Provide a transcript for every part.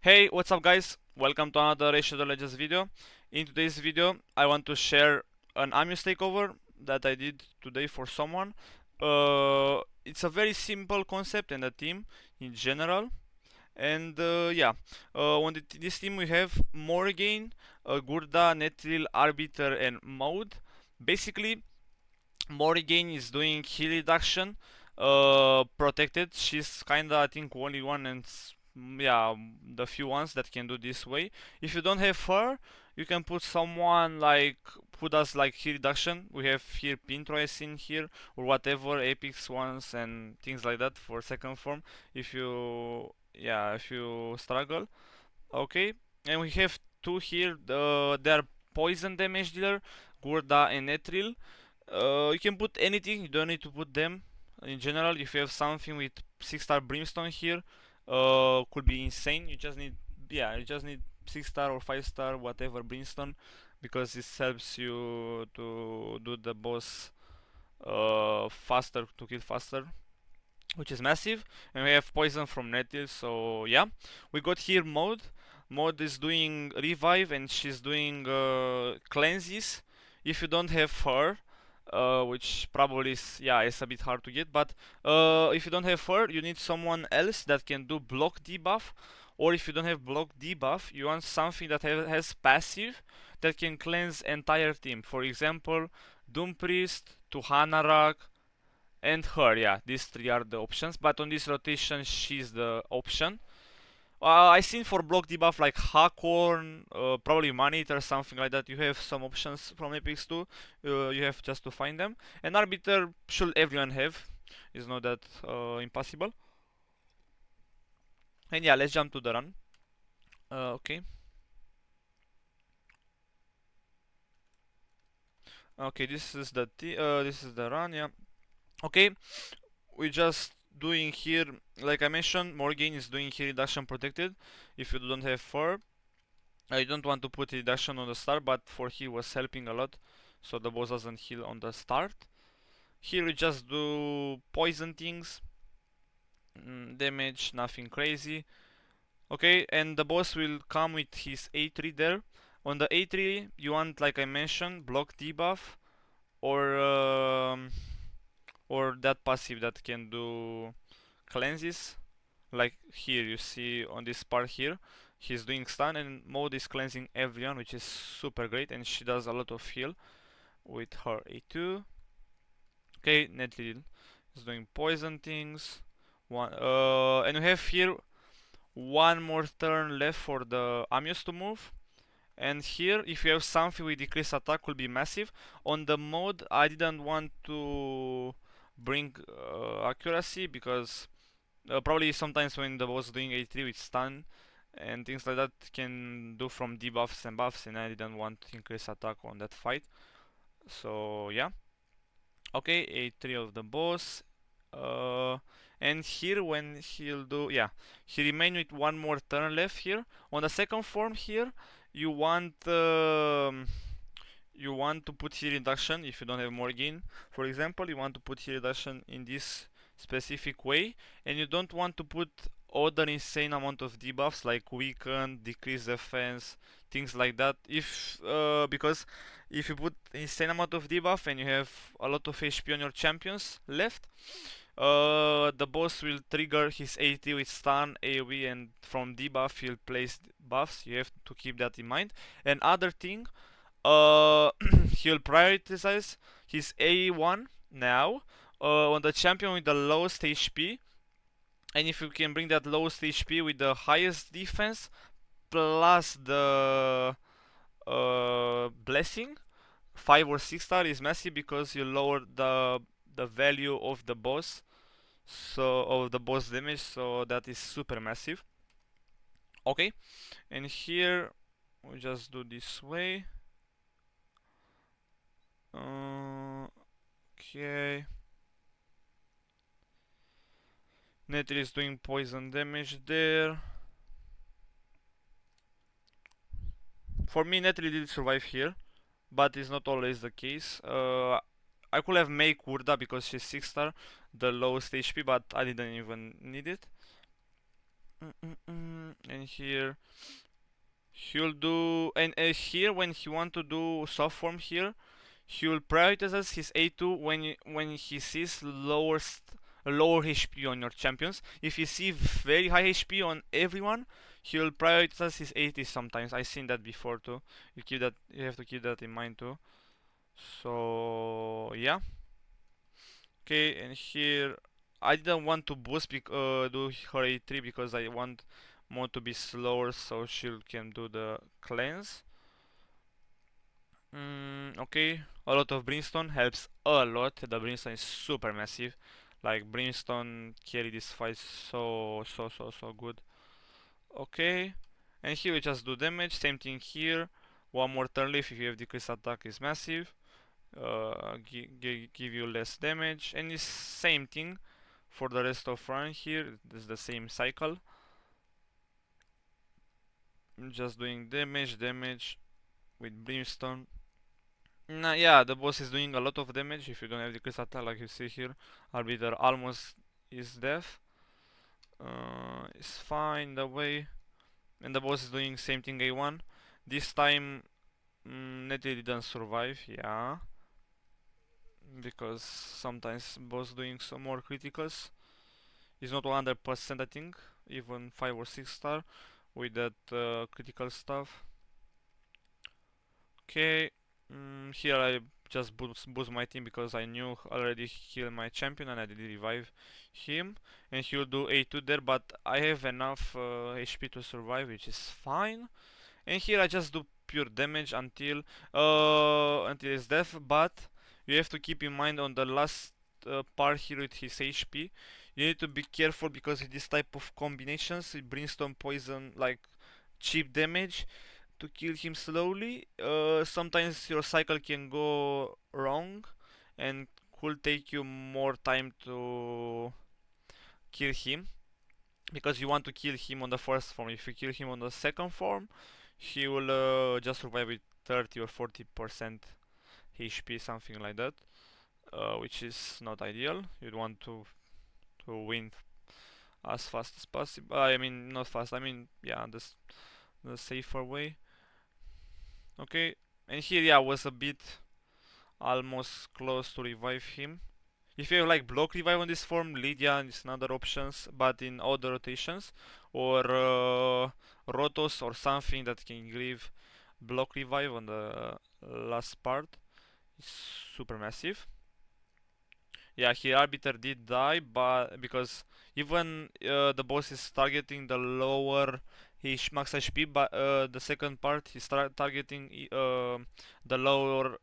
Hey, what's up guys? Welcome to another Ratio of Legends video. In today's video, I want to share an Amius takeover that I did today for someone. It's a very simple concept and a team in general. And on this team we have Morrigane, Gurda, Netril, Arbiter and Maud. Basically, Morrigane is doing heal reduction, protected. She's kinda, I think, only one and yeah, the few ones that can do this way. If you don't have her, you can put someone like who does like heal reduction. We have here Pintroes in here or whatever, Apex ones and things like that for second form. If you struggle, okay. And we have two here. They are poison damage dealer, Gurda and Netril. You can put anything, you don't need to put them. In general, if you have something with 6-star brimstone here, could be insane. You just need 6-star or 5-star, whatever brimstone, because this helps you to do the boss faster, to kill faster, which is massive. And we have poison from Netil, so yeah. We got here Maud. Maud is doing revive and she's doing cleanses. If you don't have her, which probably is, yeah, it's a bit hard to get, but if you don't have her, you need someone else that can do block debuff. Or if you don't have block debuff, you want something that has passive that can cleanse entire team. For example, Doom Priest, Tuhanarak, and her. Yeah, these three are the options, but on this rotation she's the option. I seen for block debuff like Hakorn, probably Maneater, something like that. You have some options from Epics too. You have just to find them. And Arbiter should everyone have. It's not that impossible. And yeah, let's jump to the run. Okay. Okay, this is the run. Yeah. Okay, we just doing here, like I mentioned, Morrigane is doing here reduction protected. If you don't have fur, I don't want to put reduction on the start, but for he was helping a lot, so the boss doesn't heal on the start. Here we just do poison things, damage, nothing crazy. Okay, and the boss will come with his A3 there. On the A3, you want, like I mentioned, block debuff or that passive that can do cleanses. Like here, you see on this part here, he's doing stun and Maud is cleansing everyone, which is super great, and she does a lot of heal with her A2. Okay, Netlil is doing poison things. And we have here one more turn left for the Amius to move. And here, if you have something with decreased attack, will be massive. On the Maud, I didn't want to bring accuracy because probably sometimes when the boss doing A3 with stun and things like that can do from debuffs and buffs, and I didn't want to increase attack on that fight. So yeah. Okay, A3 of the boss. And here when he'll do, yeah, he remain with one more turn left here. On the second form here, you want to put heal reduction if you don't have Morrigane. For example, you want to put heal reduction in this specific way, and you don't want to put other insane amount of debuffs like weaken, decrease defense, things like that. Because if you put insane amount of debuff and you have a lot of HP on your champions left, the boss will trigger his AT with stun, AoE, and from debuff he'll place buffs. You have to keep that in mind. And other thing, he'll prioritize his A1 now on the champion with the lowest HP. And if you can bring that lowest HP with the highest defense plus the blessing, 5 or 6-star is massive because you lower the value of the boss, so of the boss damage, so that is super massive. Okay, and here we just do this way. Okay, Nether is doing poison damage there. For me, Nether did survive here, but it's not always the case. I could have made Kurda because she's 6-star, the lowest HP, but I didn't even need it. And here he'll do, and here when he want to do soft form here, he will prioritize his A2 when he sees lower HP on your champions. If you see very high HP on everyone, he will prioritize his A3 sometimes. I've seen that before too. You have to keep that in mind too. So yeah. Okay, and here I didn't want to do her A3 because I want Maud to be slower so she can do the cleanse. Okay, a lot of Brimstone helps a lot. The Brimstone is super massive. Like Brimstone carry this fight so good. Okay, and here we just do damage. Same thing here. One more turn left if you have decreased attack is massive. Give you less damage, and it's same thing for the rest of run here. It's the same cycle. I'm just doing damage with Brimstone. Nah, yeah, the boss is doing a lot of damage if you don't have decreased attack, like you see here. Arbiter almost is death. It's fine the way. And the boss is doing same thing A1. This time, Nettie didn't survive, yeah. Because sometimes boss doing some more criticals. It's not 100% I think, even 5 or 6 star with that critical stuff. Okay, here I just boost my team because I knew already heal my champion and I did revive him, and he will do A2 there, but I have enough HP to survive, which is fine. And here I just do pure damage until his death, but you have to keep in mind on the last part here with his HP, you need to be careful because with this type of combinations, with Brimstone Poison, like cheap damage, to kill him slowly, sometimes your cycle can go wrong and could take you more time to kill him because you want to kill him on the first form. If you kill him on the second form, he will just survive with 30 or 40% HP, something like that, which is not ideal. You'd want to win as fast as possible. I mean, not fast. I mean, yeah, the safer way. Okay, and here, yeah, was a bit almost close to revive him. If you have like block revive on this form, Lydia is another options, but in other rotations, or Rotos or something that can give block revive on the last part. It's super massive. Yeah, here Arbiter did die, but because even the boss is targeting the lower his max HP, but the second part he's targeting the lower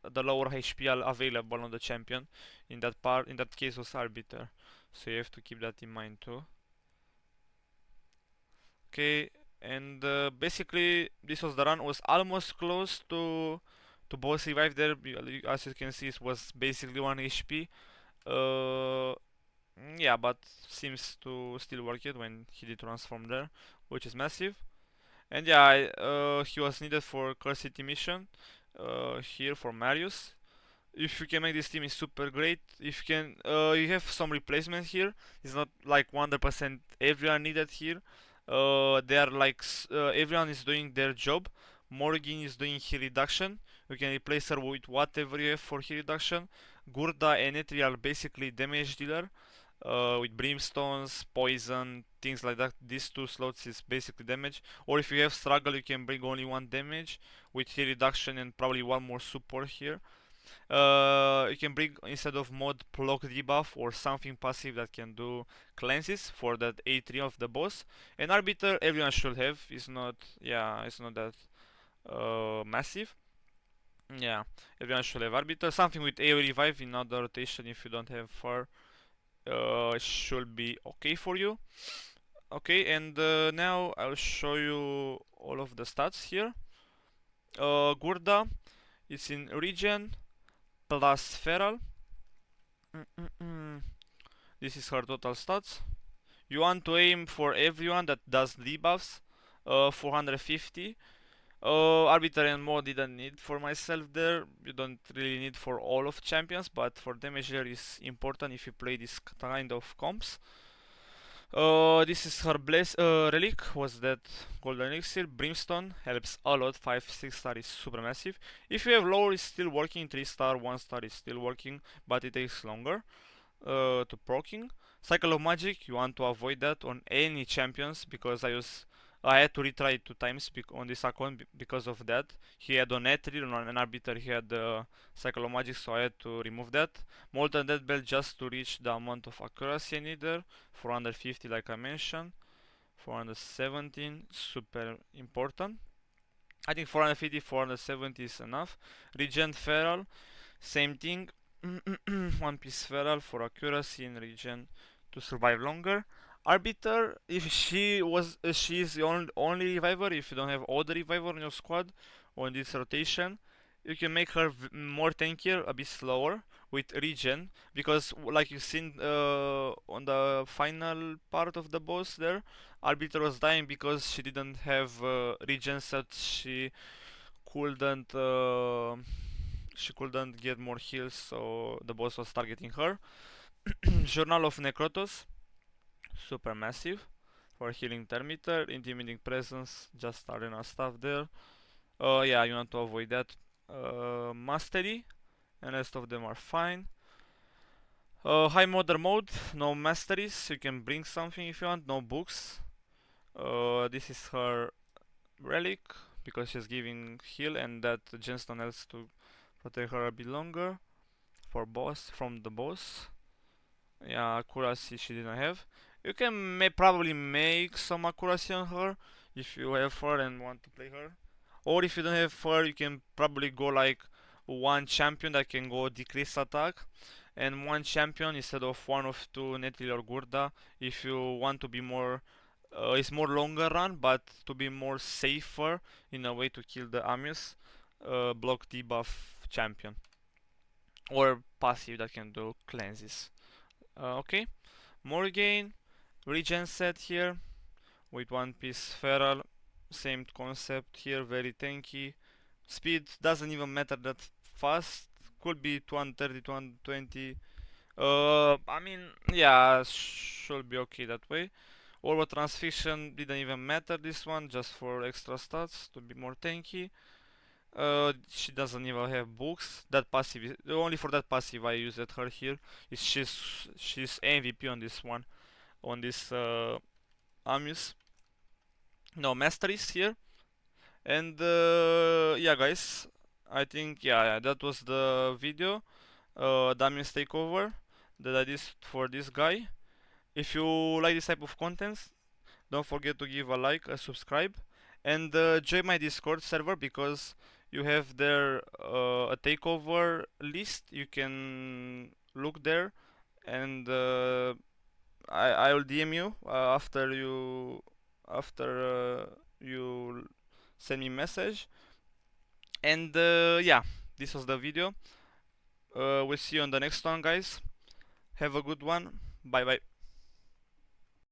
HP available on the champion. In that case was Arbiter, so you have to keep that in mind too. Okay, and basically this was the run. Was almost close to boss revive there. As you can see, it was basically 1 HP. Uh, yeah, but seems to still work it when he did transform there, which is massive. And yeah, he was needed for Curse City mission here for Marius. If you can make this team is super great. If you can, you have some replacement here. It's not like 100% everyone needed here. They are like everyone is doing their job. Morrigane is doing heal reduction. You can replace her with whatever you have for heal reduction. Gurda and Etri are basically damage dealer with brimstones, poison, things like that. These two slots is basically damage. Or if you have struggle, you can bring only one damage with heal reduction and probably one more support here. You can bring instead of Maud block debuff or something passive that can do cleanses for that A3 of the boss. And Arbiter everyone should have. It's not that massive. Yeah, everyone should have Arbiter. Something with A revive in other rotation if you don't have far should be okay for you. Okay, and now I'll show you all of the stats here. Gurda is in regen plus feral. This is her total stats. You want to aim for everyone that does debuffs. 450. Arbiter and Maud didn't need for myself there. You don't really need for all of champions, but for damage there is important if you play this kind of comps. This is her bless relic. Was that golden elixir? Brimstone helps a lot. 5, 6 star is super massive. If you have lower, it's still working. 3 star, 1 star is still working, but it takes longer to proccing. Cycle of Magic, you want to avoid that on any champions because I had to retry it 2 times on this account because of that. He had on Ethereal, on an Arbiter he had Cycle of Magic, so I had to remove that. Molten Death Belt just to reach the amount of accuracy I need there. 450 like I mentioned. 417, super important. I think 450, 470 is enough. Regent Feral, same thing. One piece feral for accuracy and regen to survive longer. Arbiter, if she is the only reviver, if you don't have other reviver on your squad on this rotation, you can make her more tankier, a bit slower with regen, because like you've seen on the final part of the boss there, Arbiter was dying because she didn't have regen, so couldn't uh, she couldn't get more heals, so the boss was targeting her. Journal of Necrotos, super massive for healing Termiter, intimidating presence, just arena stuff there. Yeah, you want to avoid that. Mastery, and rest of them are fine. High Modern Mode, no masteries, you can bring something if you want, no books. This is her relic, because she's giving heal and that gemstone helps to protect her a bit longer from the boss. Yeah, accuracy she didn't have. You can probably make some accuracy on her if you have her and want to play her. Or if you don't have her, you can probably go like one champion that can go decrease attack, and one champion instead of one of two Netril or Gurda if you want to be more. It's more longer run, but to be more safer in a way to kill the Amius block debuff champion or passive that can do cleanses. Okay, Morrigane, regen set here with one piece feral, same concept here, very tanky. Speed doesn't even matter that fast, could be 230, 220. I mean, yeah, should be okay that way. Orbo Transfixion didn't even matter this one, just for extra stats to be more tanky. She doesn't even have books. That passive is only for that passive I used her here. Is she's MVP on this one, on this Amius. No masteries here, and yeah, guys, I think yeah, that was the video. The Amius Takeover that I did for this guy. If you like this type of content, don't forget to give a like, a subscribe, and join my Discord server because you have there a takeover list. You can look there, and I will DM you after you send me message. And yeah, this was the video. We'll see you on the next one, guys. Have a good one. Bye bye.